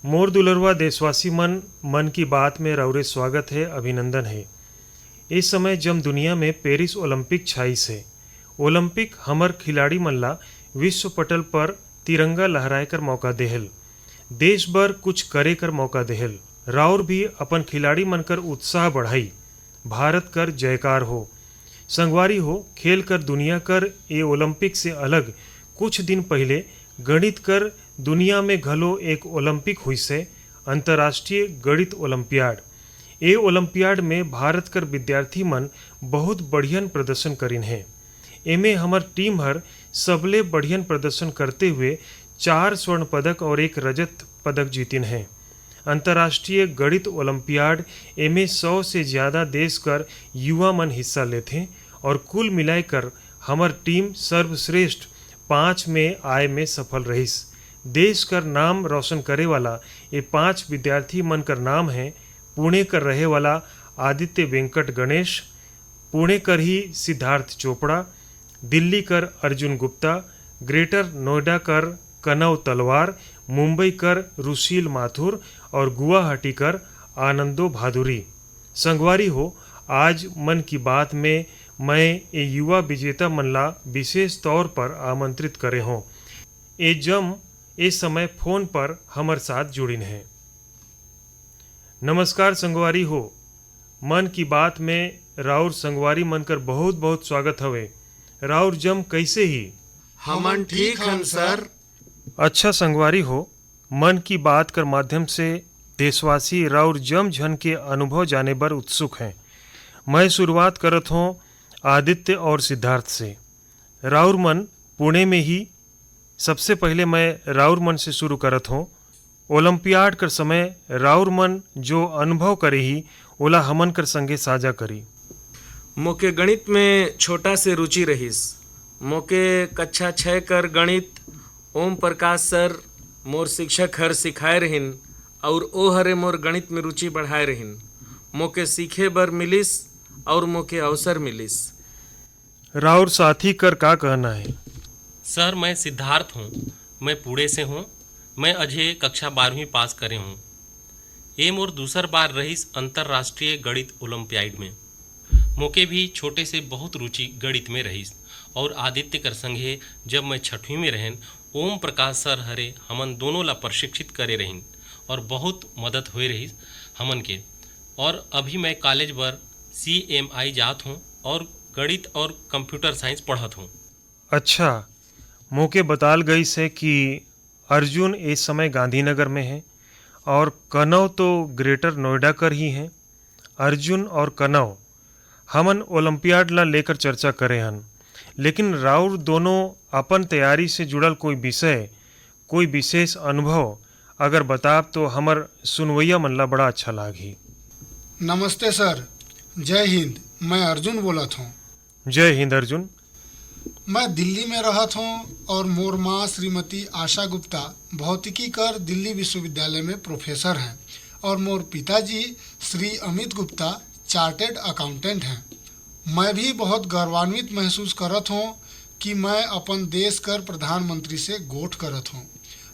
मोर दुलरवा देशवासी मन की बात में रौरे स्वागत है, अभिनंदन है। इस समय जब दुनिया में पेरिस ओलंपिक छाई से ओलंपिक हमर खिलाड़ी मन ला विश्व पटल पर तिरंगा लहराए कर मौका देहल, देश भर कुछ करे कर मौका देहल। राउर भी अपन खिलाड़ी मन कर उत्साह बढ़ाई, भारत कर जयकार हो। संगवारी हो, खेल कर दुनिया कर ये ओलंपिक से अलग कुछ दिन पहले गणित कर दुनिया में घलो एक ओलंपिक हुई से, अंतर्राष्ट्रीय गणित ओलंपियाड। ये ओलंपियाड में भारत कर विद्यार्थी मन बहुत बढ़ियन प्रदर्शन करिन है। एमे हमर टीम हर सबले बढ़ियन प्रदर्शन करते हुए 4 स्वर्ण पदक और 1 रजत पदक जीतिन है। अंतर्राष्ट्रीय गणित ओलंपियाड एमे 100 से ज़्यादा देश कर युवा मन हिस्सा लेते और कुल मिलाकर हमर टीम सर्वश्रेष्ठ 5 में आय में सफल रहीस। देश कर नाम रोशन करे वाला ये 5 विद्यार्थी मन कर नाम है: पुणे कर रहे वाला आदित्य वेंकट गणेश, पुणे कर ही सिद्धार्थ चोपड़ा, दिल्ली कर अर्जुन गुप्ता, ग्रेटर नोएडा कर कनव तलवार, मुंबई कर रुशील माथुर और गुवाहाटी कर आनंदो भादुरी। संगवारी हो, आज मन की बात में मैं ये युवा विजेता मन ला विशेष तौर पर आमंत्रित करे हों। ये जम इस समय फोन पर हमर साथ जुड़िन है। नमस्कार संगवारी हो, मन की बात में राउर संगवारी मन कर बहुत बहुत स्वागत हवे। राउर जम कैसे ही? हमन ठीक हन सर। अच्छा संगवारी हो, मन की बात कर माध्यम से देशवासी राउर जम झन के अनुभव जाने बर उत्सुक हैं। मैं शुरुआत करत हूँ आदित्य और सिद्धार्थ से। राउर मन पुणे में ही, सबसे पहले मैं राउर मन से शुरू करत हूँ। ओलंपियाड कर समय राउर मन जो अनुभव करे ही ओला हमन कर संगे साझा करी। मोके गणित में छोटा से रुचि रहीस। मोके कक्षा 6 कर गणित ओम प्रकाश सर मोर शिक्षक हर सिखाए रहिन और ओ हरे मोर गणित में रुचि बढ़ाए रहिन। मोके सीखे बर मिलिस और मोके अवसर मिलिस। राउर साथी कर का कहना है? सर, मैं सिद्धार्थ हूँ, मैं पुणे से हूँ। मैं अजय कक्षा 12वीं पास करे हूँ। ये मोर दूसर बार रहीस अंतर्राष्ट्रीय गणित ओलंपियाड में। मोके भी छोटे से बहुत रुचि गणित में रहीस और आदित्य कर संगे जब मैं 6वीं में रहन, ओम प्रकाश सर हरे हमन दोनों ला प्रशिक्षित करे रहिन और बहुत मदद हुए रहीस हमन के। और अभी मैं कॉलेज बर CMI जात हूँ और गणित और कंप्यूटर साइंस पढ़त हूँ। अच्छा, मोके बताल गई से कि अर्जुन इस समय गांधीनगर में है और कनव तो ग्रेटर नोएडा कर ही हैं। अर्जुन और कनव हमन ओलंपियाड ला लेकर चर्चा करे हन, लेकिन राउर दोनों अपन तैयारी से जुड़ल कोई विषय, कोई विशेष अनुभव अगर बताब तो हमर सुनवैया मन ला बड़ा अच्छा लागी। नमस्ते सर, जय हिंद। मैं अर्जुन बोलत हूँ। जय हिंद अर्जुन। मैं दिल्ली में रहत हूँ और मोर माँ श्रीमती आशा गुप्ता भौतिकी कर दिल्ली विश्वविद्यालय में प्रोफेसर हैं और मोर पिताजी श्री अमित गुप्ता चार्टेड अकाउंटेंट हैं। मैं भी बहुत गौरवान्वित महसूस करत हूँ कि मैं अपन देश कर प्रधानमंत्री से गोठ करत हूँ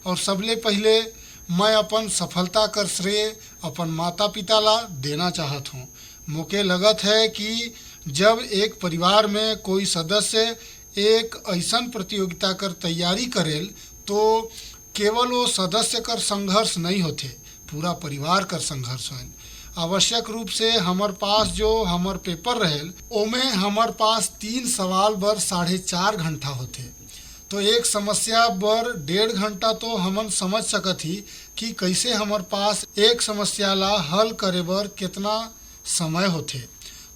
और सबले पहले मैं अपन सफलता कर श्रेय अपन माता पिता ला देना चाहत हूँ। मोके लगत है कि जब एक परिवार में कोई सदस्य एक ऐसन प्रतियोगिता कर तैयारी करेल तो केवल वो सदस्य कर संघर्ष नहीं होते, पूरा परिवार कर संघर्ष होल। आवश्यक रूप से हमर पास जो हमर पेपर रहेल ओमे हमर पास 3 सवाल बर 4.5 घंटा होते, तो एक समस्या बर 1.5 घंटा तो हमन समझ सकत ही कि कैसे हमर पास एक समस्या ला हल करे बर कितना समय होते।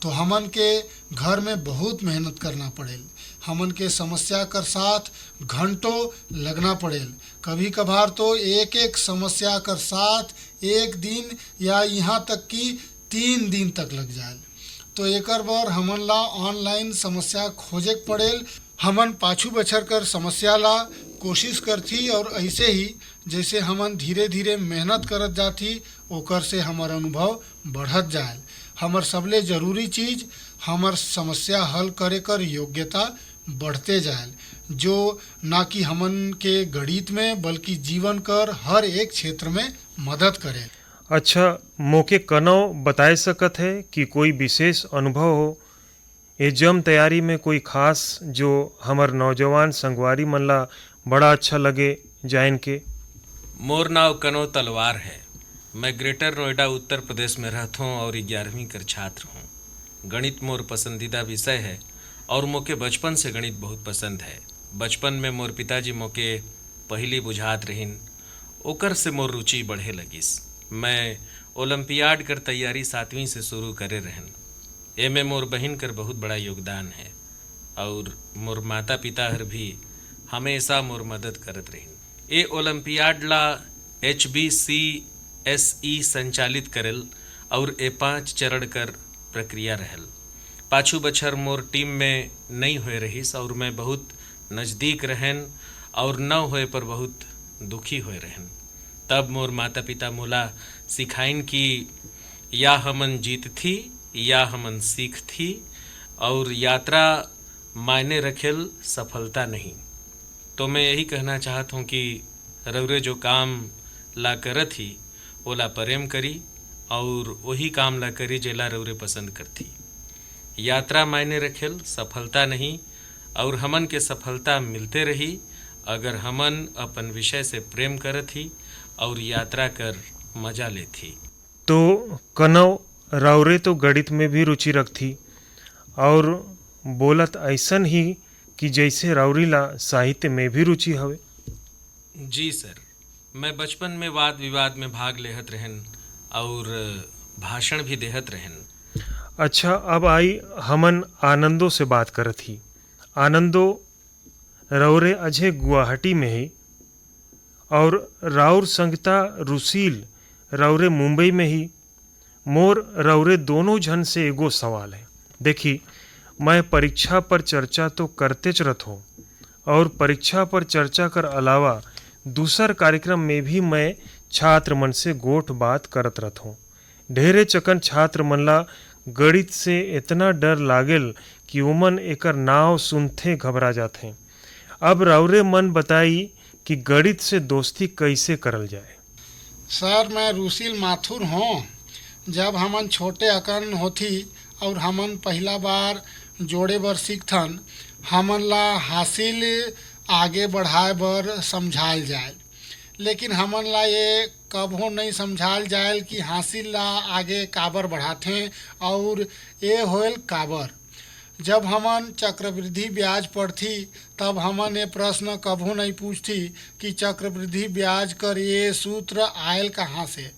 तो हमन के घर में बहुत मेहनत करना पड़ेल, हमन के समस्या कर साथ घंटों लगना पड़ेल। कभी कभार तो एक एक समस्या कर साथ 1 दिन या यहाँ तक कि 3 दिन तक लग जाए। तो एकर बर हमन ला ऑनलाइन समस्या खोजे पड़ेल। हमन पाछू बछर कर समस्या ला कोशिश करथी और ऐसे ही जैसे हमन धीरे धीरे मेहनत करत जाथी ओकर से हमर अनुभव बढ़त जाए। हमर सबले जरूरी चीज़ हमर समस्या हल करे कर योग्यता बढ़ते जाए। जो ना कि हमन के गणित में बल्कि जीवन कर हर एक क्षेत्र में मदद करे। अच्छा, मोके कनो बताए सकत है कि कोई विशेष अनुभव हो एग्जाम तैयारी में कोई खास जो हमर नौजवान संगवारी मन ला बड़ा अच्छा लगे जान के। मोर नाव कनो तलवार है। मैं ग्रेटर नोएडा उत्तर प्रदेश में रहता हूँ और 11वीं कर छात्र हूँ। गणित मोर पसंदीदा विषय है और मोके बचपन से गणित बहुत पसंद है। बचपन में मोर पिताजी मोके पहली बुझात रहिन, ओकर से मोर रुचि बढ़े लगिस। मैं ओलंपियाड कर तैयारी 7वीं से शुरू करे रहन। एमे मोर बहिन कर बहुत बड़ा योगदान है और मोर माता पिता हर भी हमेशा मोर मदद करत रहिन। ए ओलंपियाड ला HBCSE संचालित करेल और ए 5 चरण कर प्रक्रिया रहल। पाछू बछर मोर टीम में नहीं होए रहीस और मैं बहुत नज़दीक रहन और न होए पर बहुत दुखी होए रहन। तब मोर माता पिता मोला सिखाइन कि या हमन जीत थी या हमन सीख थी और यात्रा मायने रखेल सफलता नहीं। तो मैं यही कहना चाहता हूँ कि रउरे जो काम ला करत ही ओला प्रेम करी और वही काम ला करी जेला रउरे पसंद करती। यात्रा मायने रखेल सफलता नहीं और हमन के सफलता मिलते रही अगर हमन अपन विषय से प्रेम करत ही और यात्रा कर मजा लेती। तो कनो राउरे तो गणित में भी रुचि रखती और बोलत ऐसन ही कि जैसे राउरी ला साहित्य में भी रुचि हवे। जी सर, मैं बचपन में वाद विवाद में भाग लेहत रहन और भाषण भी देहत रहन। अच्छा, अब आई हमन आनंदो से बात करत ही। आनंदो रौरे अझे गुवाहाटी में ही और राउर संगता रुसील रौरे मुंबई में ही। मोर रौरे दोनों झन से एगो सवाल है। देखी, मैं परीक्षा पर चर्चा तो करते च रहत हूँ और परीक्षा पर चर्चा कर अलावा दूसर कार्यक्रम में भी मैं छात्र मन से गोठ बात करत रहत हूँ। ढेरे चकन छात्र मन ला गणित से इतना डर लागेल कि ओमन एकर नाव सुनते घबरा जाते। अब रौरे मन बताई कि गणित से दोस्ती कैसे करल जाए। सर, मैं रुसील माथुर हूँ। जब हमन छोटे अकन होथी और हमन पहला बार जोड़े बर सीखथन, हमन ला हासिल आगे बढ़ाए बर समझाल जाए, लेकिन हमन ला ये कबो नहीं समझाल जाए कि हासिल ला आगे काबर बढ़ाथे और ये होल काबर। जब हमन चक्रवृद्धि ब्याज पढ़ती तब हमन ये प्रश्न कबो नहीं पूछती कि चक्रवृद्धि ब्याज कर ये सूत्र आयल कहाँ से।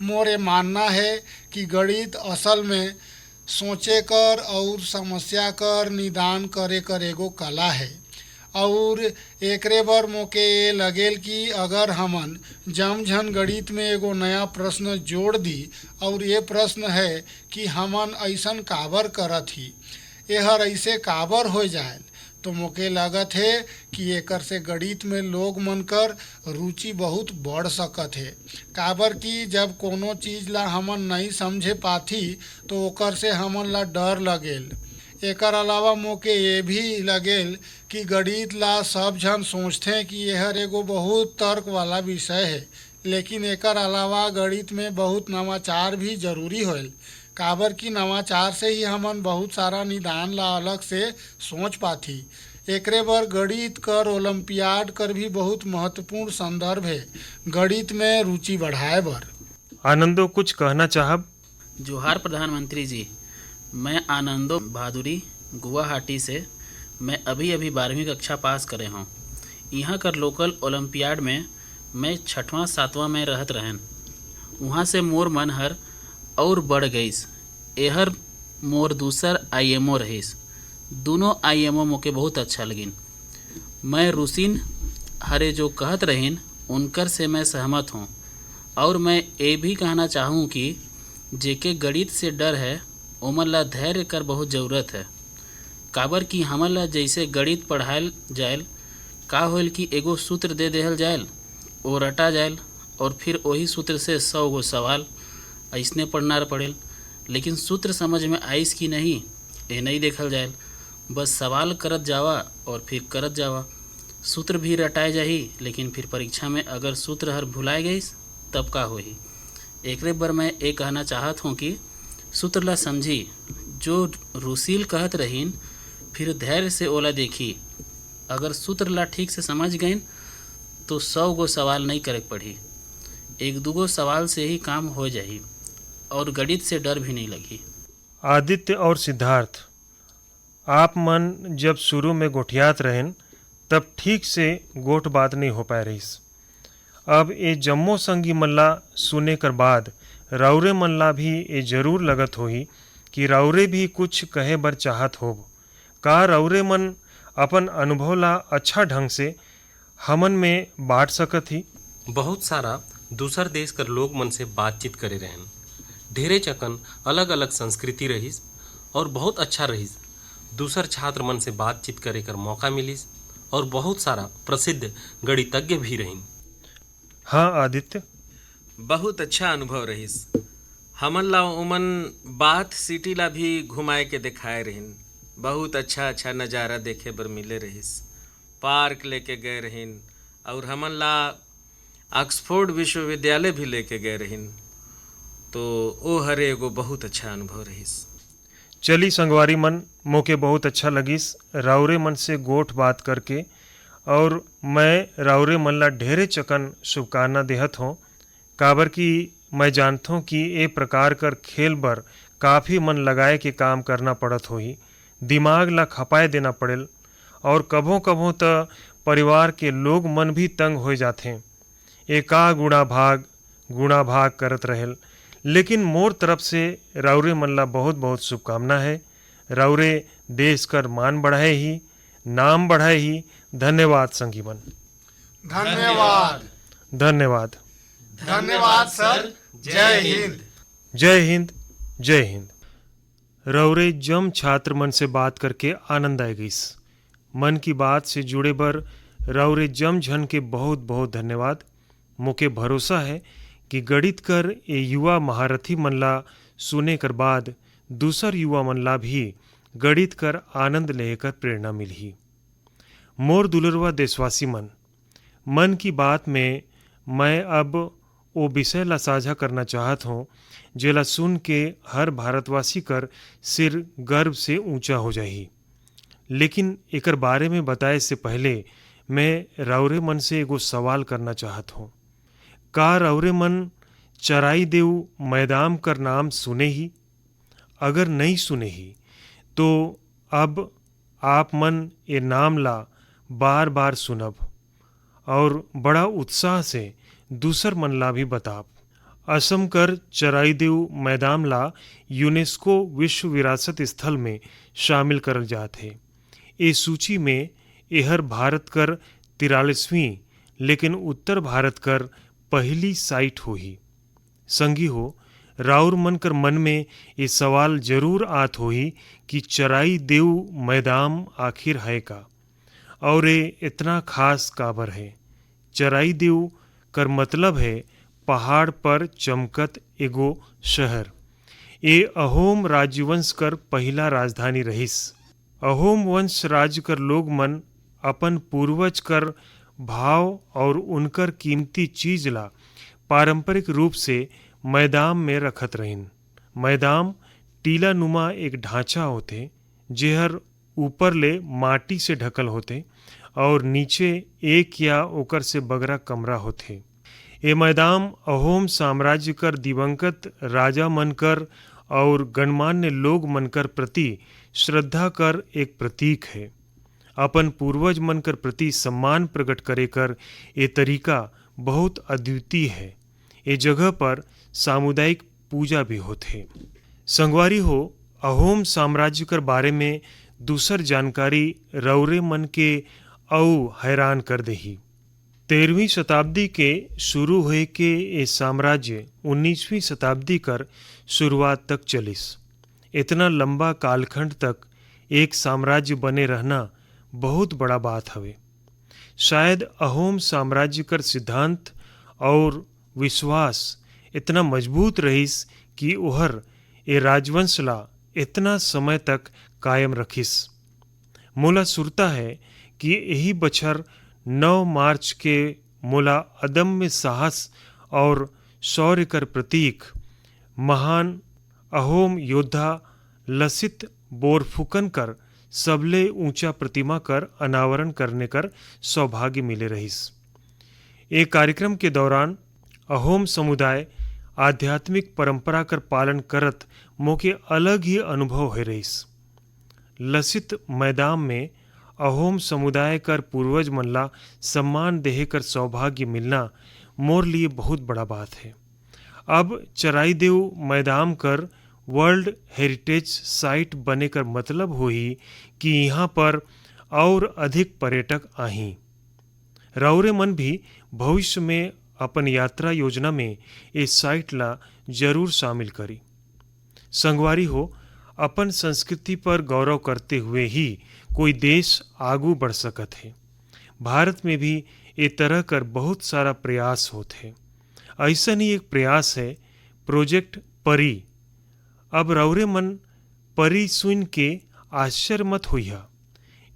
मोर ये मानना है कि गणित असल में सोचे कर और समस्या कर निदान करे कर एगो कला है और एकरे बर मोके ये लगेल कि अगर हमन जमझन गणित में एगो नया प्रश्न जोड़ दी और ये प्रश्न है कि हमन ऐसन काबर करत ही, एहर ऐसे काबर हो जाए, तो मोके लागत है कि एकर से गणित में लोग मन कर रुचि बहुत बढ़ सकत है। काबर कि जब कोनो चीज़ ला हमन नहीं समझे पाथी तो ओकर से हमन ला डर लगेल। एकर अलावा मोके ये भी लगेल कि गणित ला सब झन सोचते कि यह एगो बहुत तर्क वाला विषय है, लेकिन एकर अलावा गणित में बहुत नवाचार भी जरूरी होल। काबर की नवाचार से ही हमन बहुत सारा निदान ला अलग से सोच पाथी। एकरे बर गणित कर ओलंपियाड कर भी बहुत महत्वपूर्ण संदर्भ है गणित में रुचि बढ़ाए बर। आनंदो कुछ कहना चाहब? जोहार प्रधानमंत्री जी, मैं आनंदो बहादुरी गुवाहाटी से। मैं अभी 12वीं कक्षा पास करे हूँ। यहाँ कर लोकल ओलंपियाड में मैं 6वां 7वां में रहत रहन। वहाँ से मोर मन हर और बढ़ गईस। एहर मोर दूसर IMO रहीस। दोनों IMO मोके बहुत अच्छा लगिन। मैं रुसीन हरे जो कहत रहीन उनकर से मैं सहमत हूँ और मैं ये भी कहना चाहूँ कि जेके गणित से डर है ओमन ला धैर्य कर बहुत ज़रूरत है। काबर कि हमन ला जैसे गणित पढ़ायल जायल का होल कि एगो सूत्र दे देहल जायल, वो रटा जायल और फिर वही सूत्र से 100 गो सवाल ऐसने पढ़ना पड़ेल। लेकिन सूत्र समझ में आइस कि नहीं ये नहीं देखल जाए, बस सवाल करत जावा और फिर करत जावा। सूत्र भी रटाए जाही, लेकिन फिर परीक्षा में अगर सूत्र हर भुलाए गईस तब का होही। एकरे बर मैं ये कहना चाहत हूँ कि सूत्र ला समझी, जो रुसील कहत रहीन फिर धैर्य से ओला देखी। अगर सूत्र ला ठीक से समझ गईन तो 100 गो सवाल नहीं करे पड़ी, 1-2 गो सवाल से ही काम हो जाही और गणित से डर भी नहीं लगी। आदित्य और सिद्धार्थ, आप मन जब शुरू में गोठियात रहें तब ठीक से गोठ बात नहीं हो पाए रहीस। अब ये जम्मो संगी मल्ला सुने कर बाद राउरे मल्ला भी ये जरूर लगत होही कि राउरे भी कुछ कहे बर चाहत होब। का राउरे मन अपन अनुभव ला अच्छा ढंग से हमन में बांट सकत ही? बहुत सारा दूसर देश कर लोग मन से बातचीत करे रहन। ढेरे चकन अलग अलग संस्कृति रहिस और बहुत अच्छा रहिस। दूसर छात्र मन से बातचीत करे कर मौका मिलिस और बहुत सारा प्रसिद्ध गणितज्ञ भी रहिन। हाँ आदित्य, बहुत अच्छा अनुभव रहिस। हमन ला उमन बाथ सिटी ला भी घुमाए के दिखाए रहिन। बहुत अच्छा अच्छा नज़ारा देखे बर मिले रहिस। पार्क लेके गए रहिन और हमन ला ऑक्सफोर्ड विश्वविद्यालय भी लेके गए रहिन। तो ओ हरे एगो बहुत अच्छा अनुभव रहिस। चली संगवारी मन, मोके बहुत अच्छा लगिस राउरे मन से गोठ बात करके, और मैं राउरे मन ला ढेरे चकन शुभकामना देहत हों। काबर कि मैं जानत हूँ कि ए प्रकार कर खेल बर काफ़ी मन लगाए के काम करना पड़त होही, दिमाग ला खपाए देना पड़ेल, और कभों कभों त परिवार के लोग मन भी तंग हो जाथे। एका गुणा भाग करत रहेल। लेकिन मोर तरफ से राउरे मन ला बहुत बहुत शुभकामना है। राउरे देश कर मान बढ़ाए ही, नाम बढ़ाए ही। धन्यवाद संगी मन। धन्यवाद। धन्यवाद। धन्यवाद सर। जय हिंद। जय हिंद। जय हिंद। रौरे जम छात्र मन से बात करके आनंद आ गईस। मन की बात से जुड़े बर रौरे जम झन के बहुत बहुत धन्यवाद। मोके भरोसा है कि गणित कर ये युवा महारथी मन ला सुने कर बाद दूसर युवा मन ला भी गणित कर आनंद लेकर प्रेरणा मिलही। मोर दुलरवा देशवासी मन की बात में मैं अब वो विषय ला साझा करना चाहत हूँ जेला सुन के हर भारतवासी कर सिर गर्व से ऊंचा हो जाही। लेकिन एकर बारे में बताए से पहले मैं राउरे मन से एगो सवाल करना चाहत हूँ। का राउरे मन चराई देव मैदान कर नाम सुने ही? अगर नहीं सुने ही तो अब आप मन ये नाम ला बार बार सुनब और बड़ा उत्साह से दूसर मन ला भी बताब। असम कर चराईदेव मैदान ला यूनेस्को विश्व विरासत स्थल में शामिल करल जात है। ये सूची में एहर भारत कर 43वीं लेकिन उत्तर भारत कर पहली साइट होही। संगी हो, राउर मन कर मन में ये सवाल जरूर आत होही कि चराई देव मैदान आखिर है का, और ये इतना खास काबर है। चराई देव कर मतलब है पहाड़ पर चमकत एगो शहर। ये अहोम राजवंश कर पहला राजधानी रहिस। अहोम वंश राज्य कर लोग मन अपन पूर्वज कर भाव और उनकर कीमती चीज ला पारंपरिक रूप से मैदान में रखत रहिन। मैदान टीला नुमा एक ढांचा होते जेहर ऊपर ले माटी से ढकल होते और नीचे एक या ओकर से बगरा कमरा होते। ये मैदान अहोम साम्राज्य कर दिवंगत राजा मनकर और गणमान्य लोग मनकर प्रति श्रद्धा कर एक प्रतीक है। अपन पूर्वज मनकर प्रति सम्मान प्रकट करे कर ये तरीका बहुत अद्वितीय है। ये जगह पर सामुदायिक पूजा भी होते। संगवारी हो, अहोम साम्राज्य कर बारे में दूसर जानकारी रौरे मन के औ हैरान कर देही। 13वीं शताब्दी के शुरू हुए के ये साम्राज्य 19वीं शताब्दी कर शुरुआत तक चलिस। इतना लंबा कालखंड तक एक साम्राज्य बने रहना बहुत बड़ा बात हवे। शायद अहोम साम्राज्य कर सिद्धांत और विश्वास इतना मजबूत रहिस कि ओहर ये राजवंश ला इतना समय तक कायम रखिस। मोला सुरता है कि यही बछर 9 मार्च के मोला अदम्य साहस और शौर्य कर प्रतीक महान अहोम योद्धा लसित बोरफुकन कर सबले ऊंचा प्रतिमा कर अनावरण करने कर सौभाग्य मिले रहीस। एक कार्यक्रम के दौरान अहोम समुदाय आध्यात्मिक परंपरा कर पालन करत मोके अलग ही अनुभव हो रहीस। लसित मैदान में अहोम समुदाय कर पूर्वज मन ला सम्मान देहे कर सौभाग्य मिलना मोर लिए बहुत बड़ा बात है। अब चराईदेव मैदान कर वर्ल्ड हेरिटेज साइट बने कर मतलब हुई कि यहाँ पर और अधिक पर्यटक आहीं। राउरे मन भी भविष्य में अपन यात्रा योजना में इस साइट ला जरूर शामिल करी। संगवारी हो, अपन संस्कृति पर गौरव करते हुए ही कोई देश आगू बढ़ सकत है। भारत में भी ए तरह कर बहुत सारा प्रयास होते। ऐसा ही एक प्रयास है प्रोजेक्ट परी। अब रौरे मन परी सुन के आश्चर्य मत होइहा।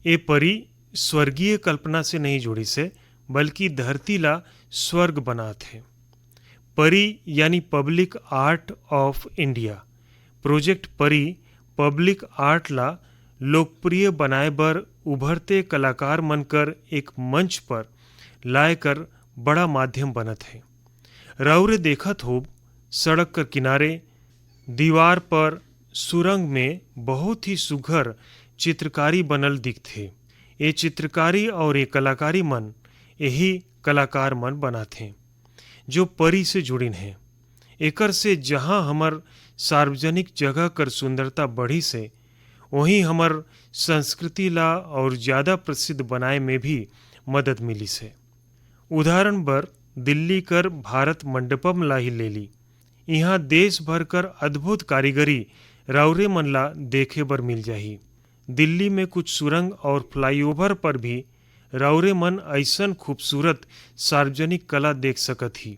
ए परी स्वर्गीय कल्पना से नहीं जुड़ी से, बल्कि धरती ला स्वर्ग बनात है। परी यानी public art of India. Project परी पब्लिक आर्ट ला लोकप्रिय बनाए बर उभरते कलाकार मनकर एक मंच पर लाए कर बड़ा माध्यम बनत है। राउरे देखत हो सड़क कर किनारे दीवार पर सुरंग में बहुत ही सुघर चित्रकारी बनल दिखथे। ये चित्रकारी और ये कलाकारी मन यही कलाकार मन बनाथे जो परी से जुड़िन हैं। एकर से जहाँ हमर सार्वजनिक जगह कर सुंदरता बढ़ी से, वहीं हमर संस्कृति ला और ज़्यादा प्रसिद्ध बनाए में भी मदद मिली से। उदाहरण बर दिल्ली कर भारत मंडपम ला ही ले ली। यहाँ देश भर कर अद्भुत कारीगरी राउरे मन ला देखे बर मिल जाही। दिल्ली में कुछ सुरंग और फ्लाईओवर पर भी राउरे मन ऐसन खूबसूरत सार्वजनिक कला देख सकत ही।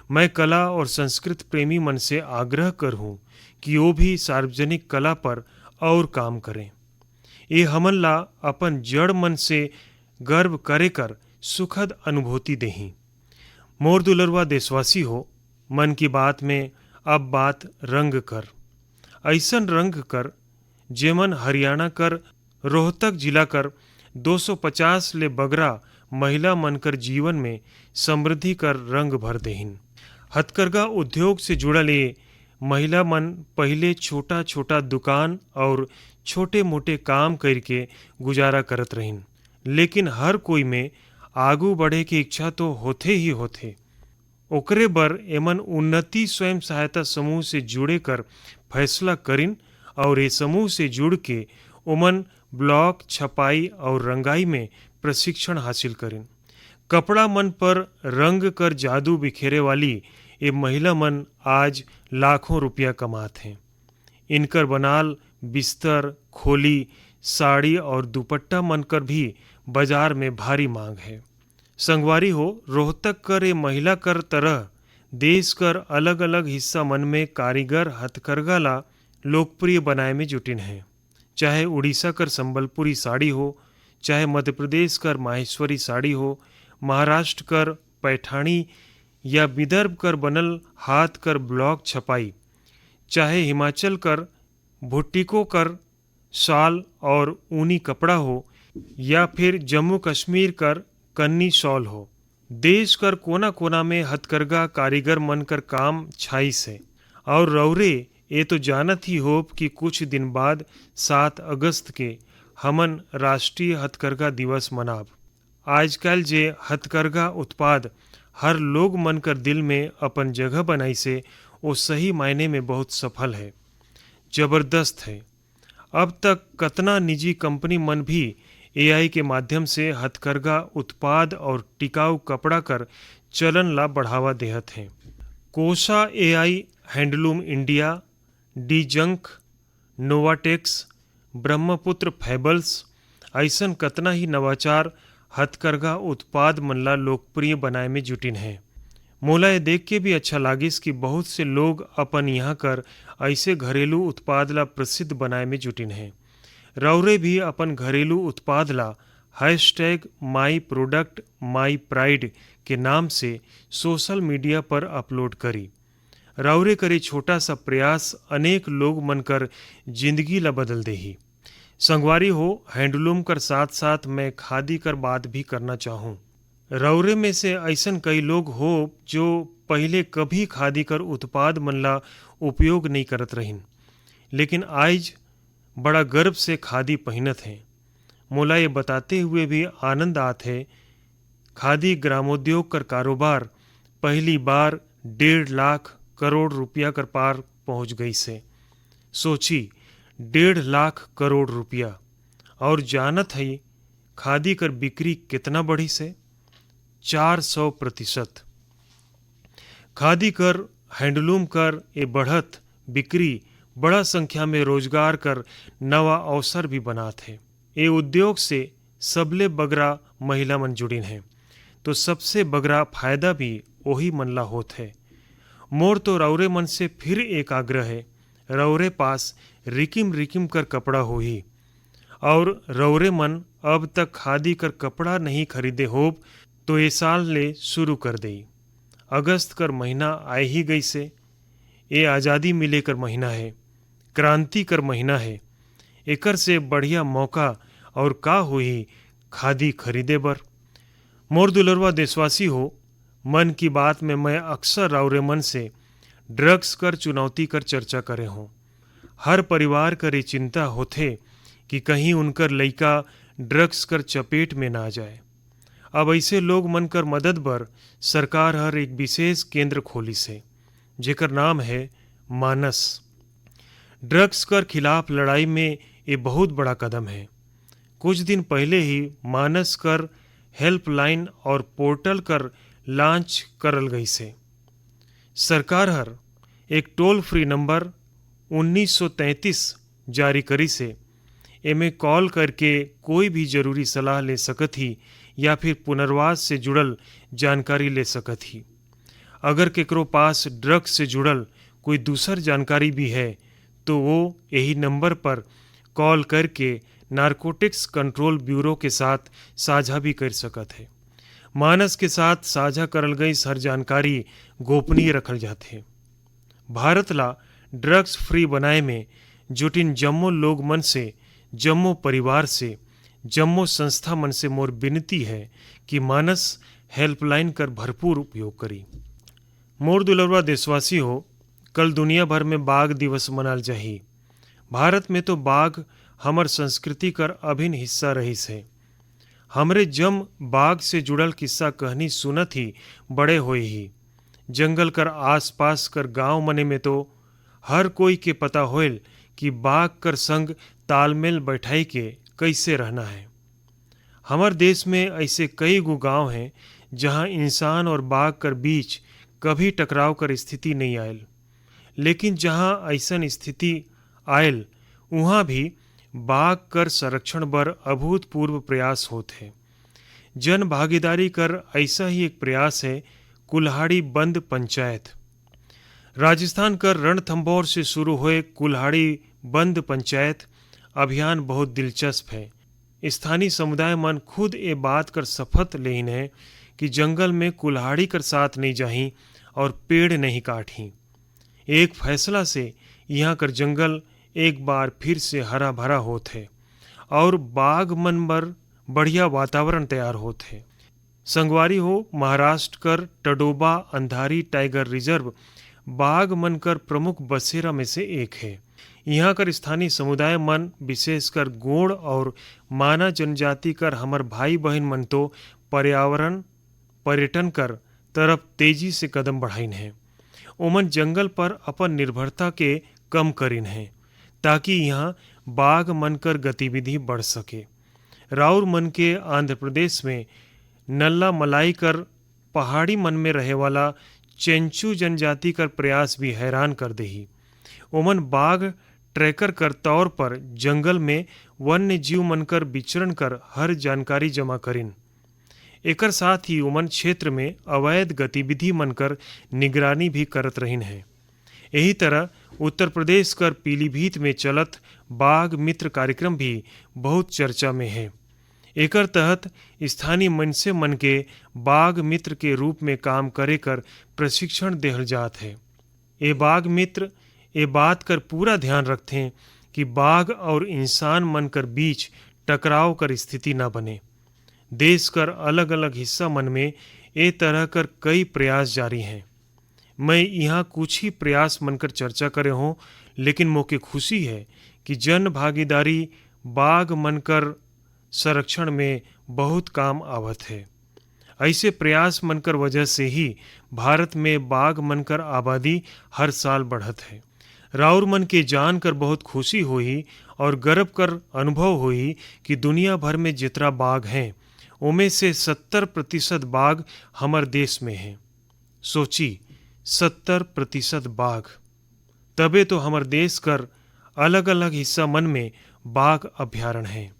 मैं कला और संस्कृत प्रेमी मन से आग्रह कर हूँ कि वो भी सार्वजनिक कला पर और काम करें। ये हमन ला अपन जड़ मन से गर्व करे कर सुखद अनुभूति देही। मोर दुलरवा देशवासी हो, मन की बात में अब बात रंग कर। ऐसन रंग कर जेमन हरियाणा कर रोहतक जिला कर 250 ले बगरा महिला मन कर जीवन में समृद्धि कर रंग भर देहिन। हथकरघा उद्योग से जुड़ल ये महिला मन पहले छोटा छोटा दुकान और छोटे मोटे काम करके गुजारा करत रहिन, लेकिन हर कोई में आगू बढ़े की इच्छा तो होते ही होते। ओकरे बर एमन उन्नति स्वयं सहायता समूह से जुड़े कर फैसला करिन और ये समूह से जुड़ के उमन ब्लॉक छपाई और रंगाई में प्रशिक्षण हासिल करिन। कपड़ा मन पर रंग कर जादू बिखेरे वाली ये महिला मन आज लाखों रुपया कमाते हैं। इनकर बनाल बिस्तर, खोली, साड़ी और दुपट्टा मन कर भी बाजार में भारी मांग है। संगवारी हो, रोहतक कर ये महिला कर तरह देश कर अलग अलग हिस्सा मन में कारीगर हथकरघा ला लोकप्रिय बनाए में जुटिन है। चाहे उड़ीसा कर संबलपुरी साड़ी हो, चाहे मध्य प्रदेश कर माहेश्वरी साड़ी हो, महाराष्ट्र कर पैठानी या विदर्भ कर बनल हाथ कर ब्लॉक छपाई, चाहे हिमाचल कर भुट्टिको कर शाल और ऊनी कपड़ा हो, या फिर जम्मू कश्मीर कर कन्नी शॉल हो। देश कर कोना कोना में हथकरघा कारीगर मन कर काम छाई से। और रौरे ये तो जानत ही हो कि कुछ दिन बाद 7 अगस्त के हमन राष्ट्रीय हथकरघा दिवस मनाब। आजकल जे हथकरघा उत्पाद हर लोग मन कर दिल में अपन जगह बनाई से, वो सही मायने में बहुत सफल है, जबरदस्त है। अब तक कतना निजी कंपनी मन भी एआई के माध्यम से हथकरघा उत्पाद और टिकाऊ कपड़ा कर चलन ला बढ़ावा देहत हैं। कोसा एआई, हैंडलूम इंडिया, डीजंक, नोवाटेक्स, ब्रह्मपुत्र फैबल्स ऐसन कतना ही नवाचार हथकरघा उत्पाद मन ला लोकप्रिय बनाए में जुटिन है। मोला ये देख के भी अच्छा लागिस कि बहुत से लोग अपन यहाँ कर ऐसे घरेलू उत्पाद ला प्रसिद्ध बनाए में जुटिन है। रौरे भी अपन घरेलू उत्पाद ला hashtag my product my pride के नाम से सोशल मीडिया पर अपलोड करी। राउरे करे छोटा सा प्रयास अनेक लोग मनकर जिंदगी ला बदल देही। संगवारी हो, हैंडलूम कर साथ साथ मैं खादी कर बात भी करना चाहूँ। रौरे में से ऐसन कई लोग हो जो पहले कभी खादी कर उत्पाद मन ला उपयोग नहीं करत रहिन, लेकिन आज बड़ा गर्व से खादी पहनत हैं। मोला ये बताते हुए भी आनंद आत है, खादी ग्रामोद्योग कर कारोबार पहली बार 1.5 लाख करोड़ रुपया कर पार पहुंच गई से। सोची 1.5 लाख करोड़ रुपया, और जानत है खादी कर बिक्री कितना बढ़ी से 400%। खादी कर हैंडलूम कर ये बढ़त बिक्री बड़ा संख्या में रोजगार कर नवा अवसर भी बनात है। ये उद्योग से सबले बगरा महिला मन जुड़िन हैं, तो सबसे बगरा फायदा भी वही मन ला होत है। मोर तो रौरे मन से फिर एक आग्रह है, रौरे पास रिकिम रिकिम कर कपड़ा हो ही, और रौरे मन अब तक खादी कर कपड़ा नहीं खरीदे होब तो ये साल ले शुरू कर देई। अगस्त कर महीना आए ही गई से। ये आज़ादी मिले कर महीना है, क्रांति कर महीना है। एकर से बढ़िया मौका और का होही खादी खरीदे बर। मोर दुलरवा देशवासी हो, मन की बात में मैं अक्सर राउरे मन से ड्रग्स कर चुनौती कर चर्चा करे हूँ। हर परिवार कर ये चिंता होथे कि कहीं उनकर लइका ड्रग्स कर चपेट में ना जाए। अब ऐसे लोग मन कर मदद बर सरकार हर एक विशेष केंद्र खोली से, जेकर नाम है मानस। ड्रग्स कर खिलाफ लड़ाई में ये बहुत बड़ा कदम है। कुछ दिन पहले ही मानस कर हेल्पलाइन और पोर्टल कर लॉन्च करल गई से। सरकार हर एक टोल फ्री नंबर 1933 जारी करी से। एमे कॉल करके कोई भी जरूरी सलाह ले सकत ही या फिर पुनर्वास से जुड़ल जानकारी ले सकत ही। अगर केकरो पास ड्रग्स से जुड़ल कोई दूसर जानकारी भी है तो वो यही नंबर पर कॉल करके नारकोटिक्स कंट्रोल ब्यूरो के साथ साझा भी कर सकत है। मानस के साथ साझा करल गई हर जानकारी गोपनीय रखल जाते। भारत ला ड्रग्स फ्री बनाए में जुटिन जम्मो लोग मन से, जम्मो परिवार से, जम्मो संस्था मन से मोर विनती है कि मानस हेल्पलाइन कर भरपूर उपयोग करी। मोर दुलरवा देशवासी हो, कल दुनिया भर में बाघ दिवस मनाल जाही। भारत में तो बाघ हमर संस्कृति कर अभिन्न हिस्सा रहीस है। हमरे जम बाघ से जुड़ल किस्सा कहानी सुनत ही बड़े होए ही। जंगल कर आसपास कर गांव मने में तो हर कोई के पता होल कि बाघ कर संग तालमेल बैठाई के कैसे रहना है। हमार देश में ऐसे कई गो गांव हैं जहां इंसान और बाघ कर बीच कभी टकराव कर स्थिति नहीं आयल, लेकिन जहां ऐसन स्थिति आयल वहां भी बाघ कर संरक्षण बर अभूतपूर्व प्रयास होते हैं। जन भागीदारी कर ऐसा ही एक प्रयास है कुल्हाड़ी बंद पंचायत। राजस्थान कर रणथंभौर से शुरू हुए कुल्हाड़ी बंद पंचायत अभियान बहुत दिलचस्प है। स्थानीय समुदाय मन खुद ये बात कर शपथ लेन है कि जंगल में कुल्हाड़ी कर साथ नहीं जाही और पेड़ नहीं काटी। एक फैसला से यहाँ कर जंगल एक बार फिर से हरा भरा होत है और बाघ मन बर बढ़िया वातावरण तैयार होत है। संगवारी हो, महाराष्ट्र कर टडोबा अंधारी टाइगर रिजर्व बाघ मन कर प्रमुख बसेरा में से एक है। यहाँ कर स्थानीय समुदाय मन विशेषकर गोंड और माना जनजाति कर हमर भाई बहन मन तो पर्यावरण पर्यटन कर तरफ तेजी से कदम बढ़ाइन है। ओमन जंगल पर अपन निर्भरता के कम करिन है ताकि यहाँ बाघ मन कर गतिविधि बढ़ सके। राउर मन के आंध्र प्रदेश में नल्ला मलाई कर पहाड़ी मन में रहे वाला चेंचू जनजाति कर प्रयास भी हैरान कर देही। ओमन बाघ ट्रैकर कर तौर पर जंगल में वन्य जीव मनकर विचरण कर हर जानकारी जमा करिन। एकर साथ ही ओमन क्षेत्र में अवैध गतिविधि मनकर निगरानी भी करत रहिन है। यही तरह उत्तर प्रदेश कर पीलीभीत में चलत बाघ मित्र कार्यक्रम भी बहुत चर्चा में है। एकर तहत स्थानीय मनसे मन के बाघ मित्र के रूप में काम करे कर प्रशिक्षण देहल जात है। ये बाघ मित्र ये बात कर पूरा ध्यान रखते कि बाघ और इंसान मन कर बीच टकराव कर स्थिति न बने। देश कर अलग अलग हिस्सा मन में ए तरह कर कई प्रयास जारी हैं। मैं यहाँ कुछ ही प्रयास मनकर चर्चा करे हों, लेकिन मोके खुशी है कि जन भागीदारी बाघ मनकर संरक्षण में बहुत काम आवत है। ऐसे प्रयास मनकर वजह से ही भारत में बाघ मनकर आबादी हर साल बढ़त है। राउर मन के जान कर बहुत खुशी हुई और गर्व कर अनुभव हुई कि दुनिया भर में जितना बाघ हैं उनमें से 70% बाघ हमार देश में हैं। सोची 70% बाघ, तबे तो हमार देश कर अलग अलग हिस्सा मन में बाघ अभ्यारण्य हैं।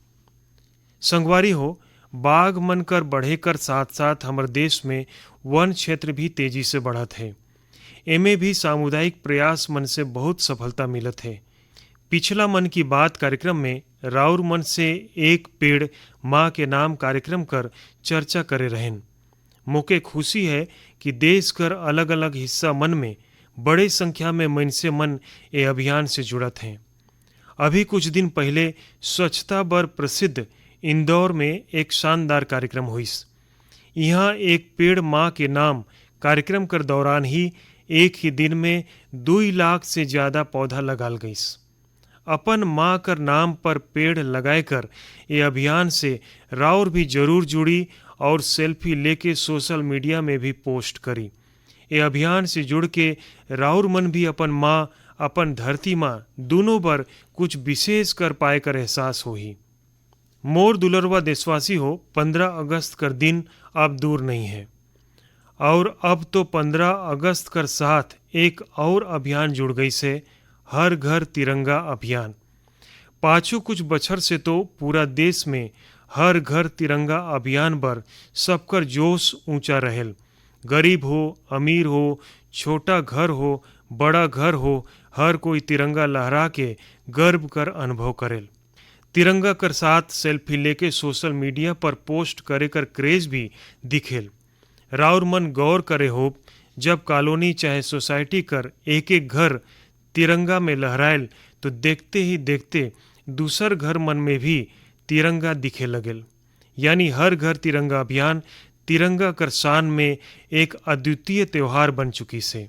संगवारी हो, बाघ मन कर बढ़े कर साथ साथ हमार देश में वन क्षेत्र भी तेजी से बढ़त है। एमे भी सामुदायिक प्रयास मन से बहुत सफलता मिलत है। पिछला मन की बात कार्यक्रम में राउर मन से एक पेड़ माँ के नाम कार्यक्रम कर चर्चा करे रहन। मोके खुशी है कि देश कर अलग अलग हिस्सा मन में बड़े संख्या में मनसे मन ये अभियान से जुड़त हैं। अभी कुछ दिन पहले स्वच्छता बर प्रसिद्ध इंदौर में एक शानदार कार्यक्रम हुईस। यहाँ एक पेड़ माँ के नाम कार्यक्रम कर दौरान ही एक ही दिन में 2 लाख से ज़्यादा पौधा लगाल गईस। अपन माँ कर नाम पर पेड़ लगाए कर ये अभियान से राउर भी जरूर जुड़ी और सेल्फी लेके सोशल मीडिया में भी पोस्ट करी। ये अभियान से जुड़ के राउर मन भी अपन माँ अपन धरती माँ दोनों पर कुछ विशेष कर पाए कर एहसास होही। मोर दुलरवा देशवासी हो, 15 अगस्त कर दिन अब दूर नहीं है और अब तो 15 अगस्त कर साथ एक और अभियान जुड़ गई से हर घर तिरंगा अभियान। पाछू कुछ बछर से तो पूरा देश में हर घर तिरंगा अभियान पर सबकर जोश ऊंचा रहेल। गरीब हो, अमीर हो, छोटा घर हो, बड़ा घर हो, हर कोई तिरंगा लहरा के गर्व कर अनुभव करेल। तिरंगा कर साथ सेल्फी लेके सोशल मीडिया पर पोस्ट करे कर क्रेज भी दिखेल। राउर मन गौर करे हो, जब कॉलोनी चाहे सोसाइटी कर एक एक घर तिरंगा में लहरायल तो देखते ही देखते दूसर घर मन में भी तिरंगा दिखे लगेल। यानी हर घर तिरंगा अभियान तिरंगा कर शान में एक अद्वितीय त्यौहार बन चुकी से।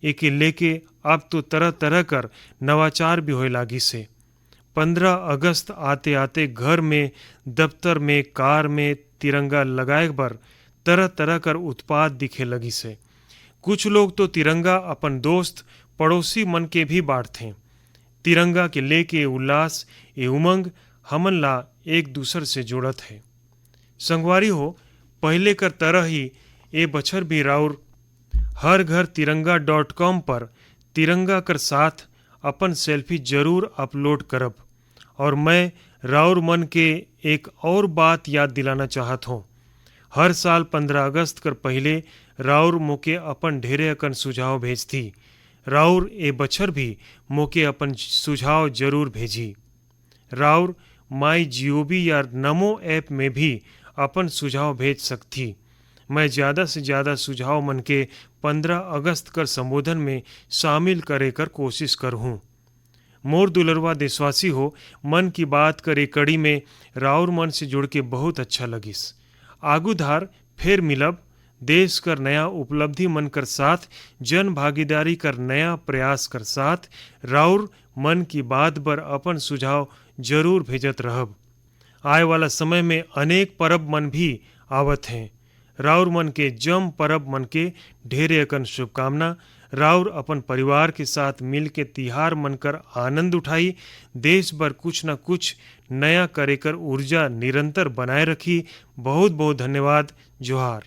एके लेके अब तो तरह तरह कर नवाचार भी होए लागी से। 15 अगस्त आते आते घर में, दफ्तर में, कार में तिरंगा लगाए पर तरह तरह कर उत्पाद दिखे लगी से। कुछ लोग तो तिरंगा अपन दोस्त पड़ोसी मन के भी बांटते। तिरंगा के लेके उल्लास ये उमंग हमन ला एक दूसर से जोड़त है। संगवारी हो, पहले कर तरह ही ये बछर भी राउर हर घर तिरंगा.com पर तिरंगा कर साथ अपन सेल्फी जरूर अपलोड करब। और मैं राउर मन के एक और बात याद दिलाना चाहत हूँ। हर साल 15 अगस्त कर पहले राउर मोके अपन ढेरे अकन सुझाव भेजती। राउर ए बछर भी मोके अपन सुझाव जरूर भेजी। राउर MyGov या नमो ऐप में भी अपन सुझाव भेज सकती। मैं ज़्यादा से ज़्यादा सुझाव मन के 15 अगस्त कर संबोधन में शामिल करे कर कोशिश करहूँ। मोर दुलरवा देशवासी हो, मन की बात करे कड़ी में राउर मन से जुड़ के बहुत अच्छा लगिस। आगुधार फिर मिलब देश कर नया उपलब्धि मन कर साथ, जन भागीदारी कर नया प्रयास कर साथ। राउर मन की बात पर अपन सुझाव जरूर भेजत रहब। आए वाला समय में अनेक परब मन भी आवत हैं। राउर मन के जम परब मन के ढेरे अकन शुभकामना। राउर अपन परिवार के साथ मिल के तिहार मनकर आनंद उठाई। देश भर कुछ न कुछ नया करे कर ऊर्जा निरंतर बनाए रखी। बहुत बहुत धन्यवाद। जोहार।